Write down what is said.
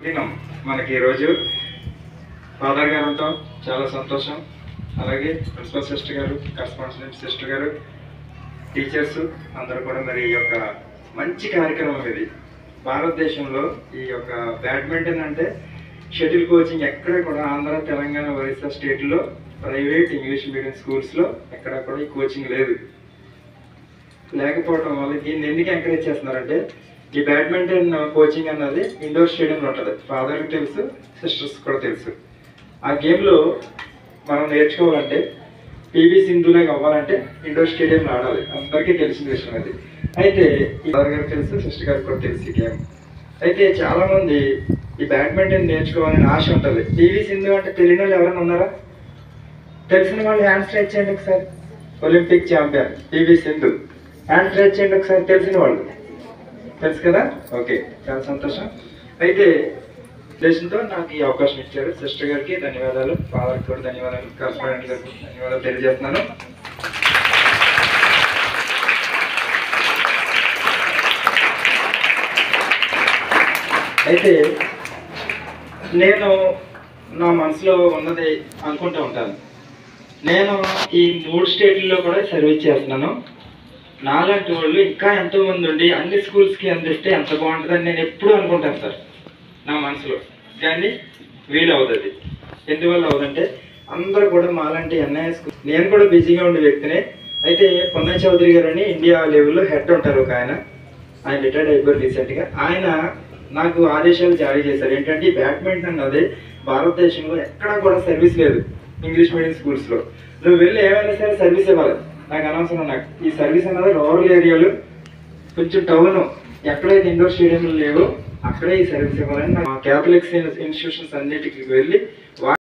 దినం మనకి ఈరోజు ఫాదర్ గారు ఉంటాం, చాలా సంతోషం. అలాగే ప్రిన్సిపల్ సిస్టర్ గారు, కరెస్పాండెంట్ సిస్టర్ గారు, టీచర్స్ అందరూ కూడా మరి ఈ యొక్క మంచి కార్యక్రమం ఇది. భారతదేశంలో ఈ యొక్క బ్యాడ్మింటన్ అంటే షటిల్ కోచింగ్ ఎక్కడ కూడా ఆంధ్ర, తెలంగాణ, ఒరిస్సా స్టేట్లో ప్రైవేట్ ఇంగ్లీష్ మీడియం స్కూల్స్లో ఎక్కడ కూడా ఈ కోచింగ్ లేదు. లేకపోవడం వల్ల దీన్ని ఎందుకు ఎంకరేజ్ చేస్తున్నారంటే ఈ బ్యాడ్మింటన్ కోచింగ్ అన్నది ఇండోర్ స్టేడియంలో ఉంటుంది. ఫాదర్కి తెలుసు, సిస్టర్స్ కూడా తెలుసు. ఆ గేమ్లో మనం నేర్చుకోవాలంటే పివి సింధులాగా అవ్వాలంటే ఇండోర్ స్టేడియంలో ఆడాలి. అందరికీ తెలిసిన విషయం అది. అయితే ఫాదర్ గారికి తెలుసు, సిస్టర్ గారికి కూడా తెలుసు ఈ గేమ్. అయితే చాలామంది ఈ బ్యాడ్మింటన్ నేర్చుకోవాలని ఆశ ఉంటుంది. పివి సింధు అంటే తెలియని వాళ్ళు ఎవరైనా ఉన్నారా? తెలిసిన వాళ్ళు హ్యాండ్ స్ట్రైక్ చేయండి ఒకసారి. Olympic champion PV Sindhu. Hand strike చేయండి ఒకసారి తెలిసిన వాళ్ళు. తెలుసు కదా? ఓకే, చాలా సంతోషం. అయితే దేశంతో నాకు ఈ అవకాశం ఇచ్చారు. సిస్టర్ గారికి ధన్యవాదాలు, ఫాదర్కి కూడా ధన్యవాదాలు, కరెస్పాండెంట్ గారికి ధన్యవాదాలు తెలియజేస్తున్నాను. అయితే నేను నా మనసులో ఉన్నది అనుకుంటూ ఉంటాను. నేను ఈ 3 స్టేట్లలో కూడా సర్వీస్ చేస్తున్నాను. నాలాంటి వాళ్ళు ఇంకా ఎంతోమంది ఉండి అన్ని స్కూల్స్కి అందిస్తే ఎంత బాగుంటుందని నేను ఎప్పుడూ అనుకుంటాను సార్ నా మనసులో. కానీ వీలు అవుతుంది. ఎందువల్ల అవుతుందంటే అందరూ కూడా మాలాంటి ఎన్ఐఎస్ స్కూల్, నేను కూడా బిజీగా ఉండే వ్యక్తినే. అయితే పొన్నయ్య చౌదరి గారు అని ఇండియా లెవెల్లో హెడ్ ఉంటారు ఒక ఆయన రిటైర్డ్ అయిపోయారు రీసెంట్గా. ఆయన నాకు ఆదేశాలు జారీ చేశారు. ఏంటంటే ఈ బ్యాడ్మింటన్ అన్నది భారతదేశంలో ఎక్కడా కూడా సర్వీస్ లేదు ఇంగ్లీష్ మీడియం స్కూల్స్లో. నువ్వు వెళ్ళి ఏమైనా సరే సర్వీస్ ఇవ్వాలి. నాకు అనవసరం. నాకు ఈ సర్వీస్ అన్నది రూరల్ ఏరియాలు, కొంచెం టౌన్ ఎక్కడైతే ఇండోర్ స్టేడియంలు లేవో అక్కడే ఈ సర్వీస్ ఇవ్వాలని క్యాథలిక్స్ ఇన్స్టిట్యూషన్స్ అన్నిటికి వెళ్ళి